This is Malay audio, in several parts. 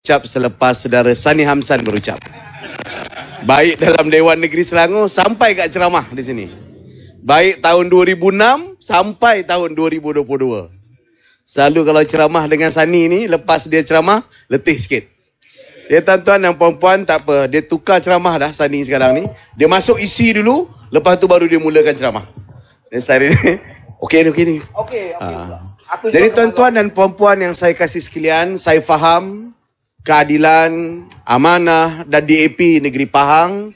berucap selepas saudara Sani Hamsan berucap. Baik dalam Dewan Negeri Selangor sampai kat ceramah di sini. Baik tahun 2006 sampai tahun 2022. Selalu kalau ceramah dengan Sani ni, lepas dia ceramah, letih sikit. Dia tuan-tuan dan puan-puan tak apa. Dia tukar ceramah dah Sani sekarang ni. Dia masuk isi dulu, lepas tu baru dia mulakan ceramah. Dan saya ni, okey ni. Okey. Jadi tuan-tuan dan puan-puan yang saya kasih sekalian, saya faham Keadilan, Amanah dan DAP Negeri Pahang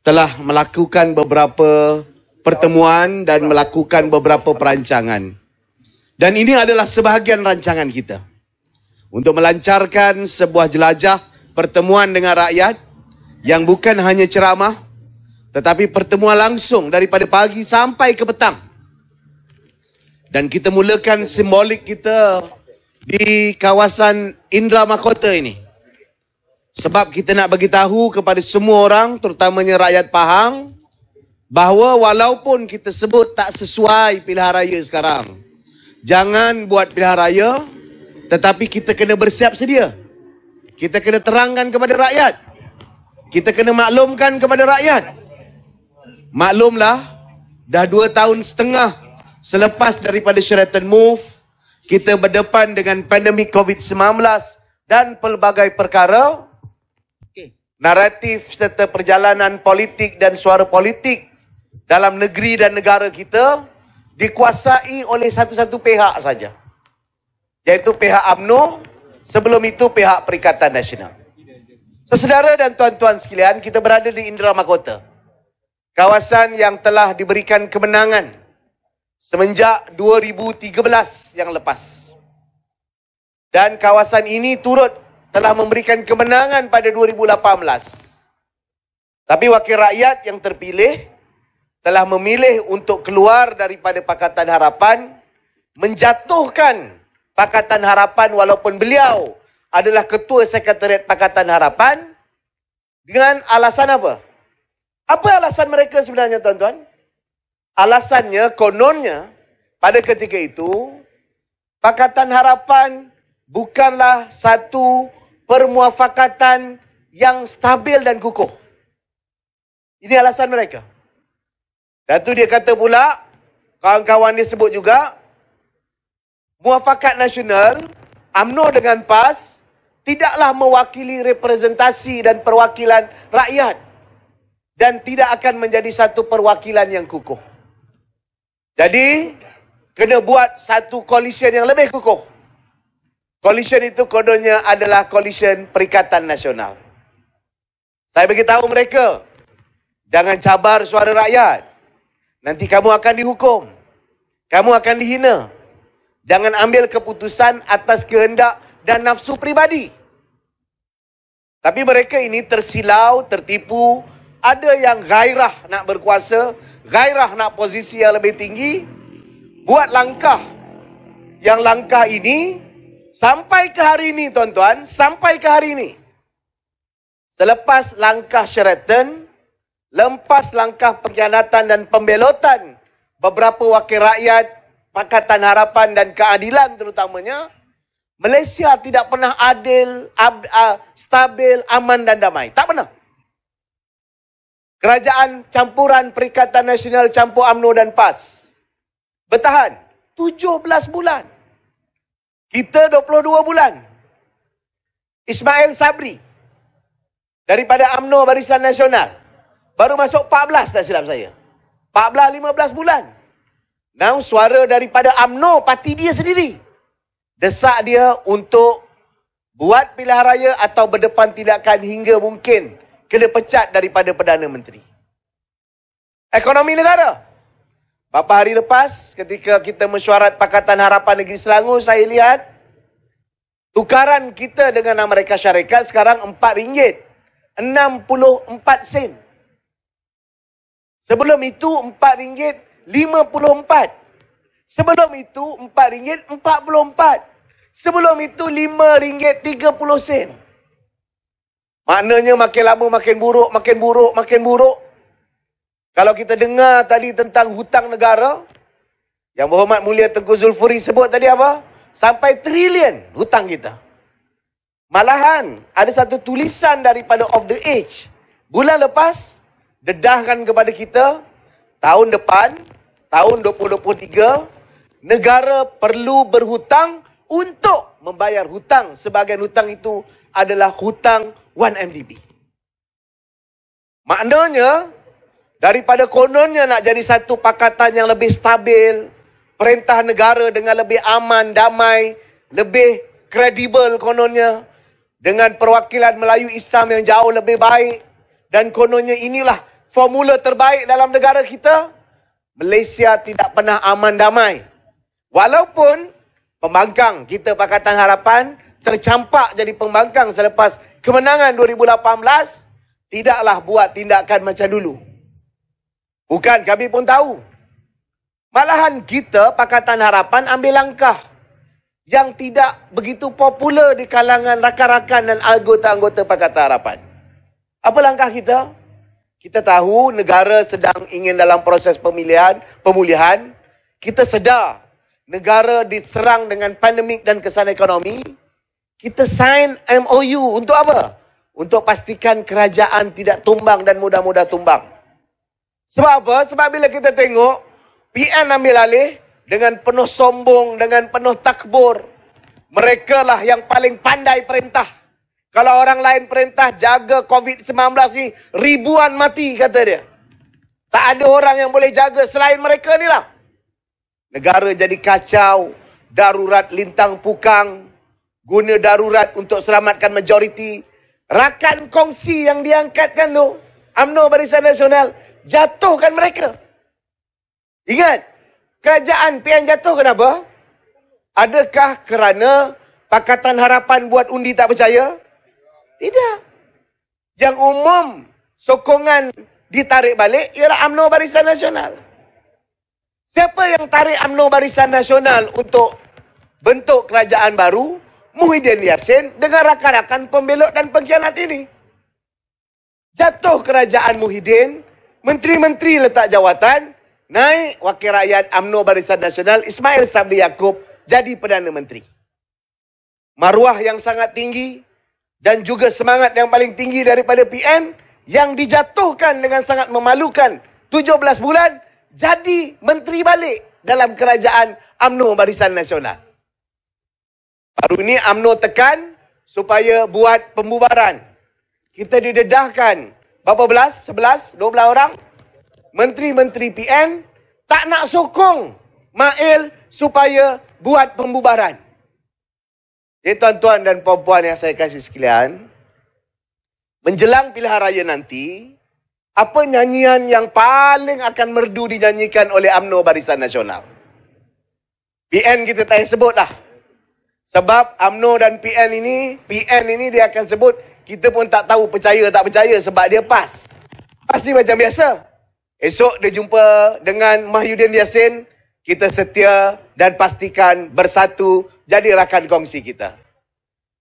telah melakukan beberapa pertemuan dan melakukan beberapa perancangan. Dan ini adalah sebahagian rancangan kita untuk melancarkan sebuah jelajah pertemuan dengan rakyat yang bukan hanya ceramah tetapi pertemuan langsung daripada pagi sampai ke petang. Dan kita mulakan simbolik kita di kawasan Indra Mahkota ini. Sebab kita nak bagi tahu kepada semua orang, terutamanya rakyat Pahang, bahawa walaupun kita sebut tak sesuai pilihan raya sekarang, jangan buat pilihan raya, tetapi kita kena bersiap sedia. Kita kena terangkan kepada rakyat. Kita kena maklumkan kepada rakyat. Maklumlah, dah 2 tahun setengah selepas daripada Sheraton Move, kita berdepan dengan pandemik COVID-19 dan pelbagai perkara. Naratif serta perjalanan politik dan suara politik dalam negeri dan negara kita dikuasai oleh satu-satu pihak saja, iaitu pihak UMNO, sebelum itu pihak Perikatan Nasional. Saudara dan tuan-tuan sekalian, kita berada di Indra Mahkota, kawasan yang telah diberikan kemenangan semenjak 2013 yang lepas. Dan kawasan ini turut telah memberikan kemenangan pada 2018. Tapi wakil rakyat yang terpilih telah memilih untuk keluar daripada Pakatan Harapan, menjatuhkan Pakatan Harapan walaupun beliau adalah Ketua Sekretariat Pakatan Harapan dengan alasan apa? Apa alasan mereka sebenarnya, tuan-tuan? Alasannya, kononnya, pada ketika itu, Pakatan Harapan bukanlah satu permuafakatan yang stabil dan kukuh. Ini alasan mereka. Dan tu dia kata pula, kawan-kawan dia sebut juga, muafakat nasional, UMNO dengan PAS, tidaklah mewakili representasi dan perwakilan rakyat. Dan tidak akan menjadi satu perwakilan yang kukuh. Jadi, kena buat satu coalition yang lebih kukuh. Coalition itu kodenya adalah Coalition Perikatan Nasional. Saya beritahu mereka, jangan cabar suara rakyat. Nanti kamu akan dihukum. Kamu akan dihina. Jangan ambil keputusan atas kehendak dan nafsu pribadi. Tapi mereka ini tersilau, tertipu. Ada yang gairah nak berkuasa, gairah nak posisi yang lebih tinggi. Buat langkah. Yang langkah ini sampai ke hari ini, tuan-tuan, sampai ke hari ini. Selepas langkah Sheraton, lepas langkah pengkhianatan dan pembelotan beberapa wakil rakyat, Pakatan Harapan dan Keadilan terutamanya, Malaysia tidak pernah adil, stabil, aman dan damai. Tak pernah. Kerajaan campuran Perikatan Nasional campur UMNO dan PAS bertahan 17 bulan. Kita 22 bulan. Ismail Sabri daripada UMNO Barisan Nasional baru masuk 14, tak silap saya. 14-15 bulan. Now suara daripada UMNO, parti dia sendiri, desak dia untuk buat pilihan raya atau berdepan tindakan hingga mungkin kena pecat daripada Perdana Menteri. Ekonomi negara. Beberapa hari lepas, ketika kita mesyuarat Pakatan Harapan Negeri Selangor, saya lihat tukaran kita dengan Amerika Syarikat sekarang RM4.64. Sebelum itu RM4.54. Sebelum itu RM4.44. Sebelum itu RM5.30. Maknanya makin lama makin buruk, makin buruk, makin buruk. Kalau kita dengar tadi tentang hutang negara, yang Berhormat Mulia Tengku Zulfuri sebut tadi apa? Sampai trilion hutang kita. Malahan ada satu tulisan daripada Of The Age bulan lepas dedahkan kepada kita, tahun depan, tahun 2023, negara perlu berhutang untuk membayar hutang. Sebahagian hutang itu adalah hutang 1MDB. Maknanya, daripada kononnya nak jadi satu pakatan yang lebih stabil, perintah negara dengan lebih aman, damai, lebih kredibel kononnya, dengan perwakilan Melayu Islam yang jauh lebih baik, dan kononnya inilah formula terbaik dalam negara kita, Malaysia tidak pernah aman damai. Walaupun pembangkang kita Pakatan Harapan tercampak jadi pembangkang selepas kemenangan 2018, tidaklah buat tindakan macam dulu. Bukan, kami pun tahu. Malahan kita Pakatan Harapan ambil langkah yang tidak begitu popular di kalangan rakan-rakan dan anggota-anggota Pakatan Harapan. Apa langkah kita? Kita tahu negara sedang ingin dalam proses pemulihan. Kita sedar negara diserang dengan pandemik dan kesan ekonomi. Kita sign MOU untuk apa? Untuk pastikan kerajaan tidak tumbang dan mudah-mudah tumbang. Sebab apa? Sebab bila kita tengok PN ambil alih dengan penuh sombong, dengan penuh takbur. Mereka lah yang paling pandai perintah. Kalau orang lain perintah jaga COVID-19 ni, ribuan mati, kata dia. Tak ada orang yang boleh jaga selain mereka ni lah. Negara jadi kacau, darurat lintang pukang, guna darurat untuk selamatkan majoriti. Rakan kongsi yang diangkatkan tu, UMNO Barisan Nasional, jatuhkan mereka. Ingat, kerajaan PN jatuh kenapa? Adakah kerana Pakatan Harapan buat undi tak percaya? Tidak. Yang umum sokongan ditarik balik ialah UMNO Barisan Nasional. Siapa yang tarik UMNO Barisan Nasional untuk bentuk kerajaan baru? Muhyiddin Yassin dengan rakan-rakan pembelot dan pengkhianat ini. Jatuh kerajaan Muhyiddin, menteri-menteri letak jawatan, naik wakil rakyat UMNO Barisan Nasional Ismail Sabri Yaakob jadi Perdana Menteri. Maruah yang sangat tinggi dan juga semangat yang paling tinggi daripada PN yang dijatuhkan dengan sangat memalukan 17 bulan jadi menteri balik dalam kerajaan UMNO Barisan Nasional. Baru ini UMNO tekan supaya buat pembubaran. Kita didedahkan berapa belas? 11, 12 orang. Menteri-menteri PN tak nak sokong Mail supaya buat pembubaran. Jadi tuan-tuan dan puan-puan yang saya kasih sekalian, menjelang pilihan raya nanti, apa nyanyian yang paling akan merdu dinyanyikan oleh UMNO Barisan Nasional? PN kita tak payah sebut lah. Sebab UMNO dan PN ini dia akan sebut, kita pun tak tahu percaya tak percaya sebab dia PAS. PAS ni macam biasa. Esok dia jumpa dengan Muhyiddin Yassin, kita setia dan pastikan bersatu jadi rakan kongsi kita.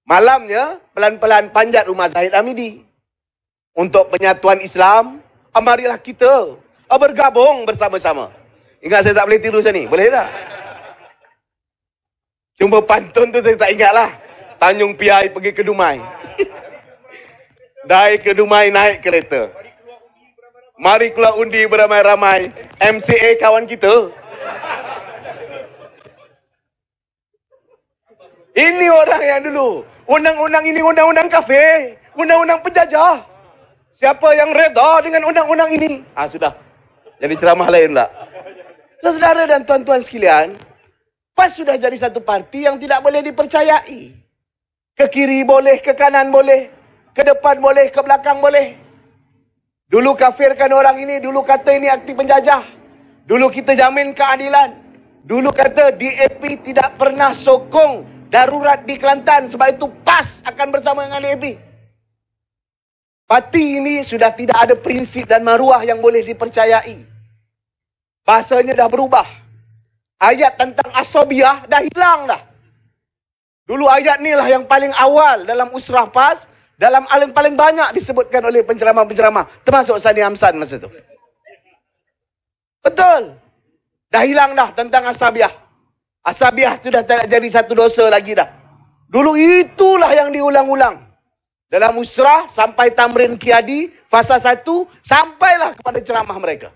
Malamnya, pelan-pelan panjat rumah Zahid Hamidi. Untuk penyatuan Islam, marilah kita bergabung bersama-sama. Ingat saya tak boleh tiru sini, boleh tak? Cuma pantun tu saya tak ingat lah. Tanjung Piai pergi ke Dumai. Dari ke Dumai naik kereta. Mari keluar undi beramai-ramai. MCA kawan kita. Ini orang yang dulu. Undang-undang ini undang-undang kafir. Undang-undang penjajah. Siapa yang reda dengan undang-undang ini? Sudah. Jadi ceramah lain pula. Saudara dan tuan-tuan sekalian, PAS sudah jadi satu parti yang tidak boleh dipercayai. Ke kiri boleh, ke kanan boleh. Ke depan boleh, ke belakang boleh. Dulu kafirkan orang ini, dulu kata ini aktif penjajah. Dulu kita jamin keadilan. Dulu kata DAP tidak pernah sokong darurat di Kelantan, sebab itu PAS akan bersama dengan DAP. Parti ini sudah tidak ada prinsip dan maruah yang boleh dipercayai. Bahasanya dah berubah. Ayat tentang asabiah dah hilang dah. Dulu ayat ni lah yang paling awal dalam usrah PAS, dalam yang paling banyak disebutkan oleh penceramah-penceramah, termasuk Sani Hamsan masa itu. Betul. Dah hilang dah tentang asabiah. Asabiah sudah tak jadi satu dosa lagi dah. Dulu itulah yang diulang-ulang. Dalam musrah sampai tamrin qiyadi, fasa 1, sampailah kepada ceramah mereka.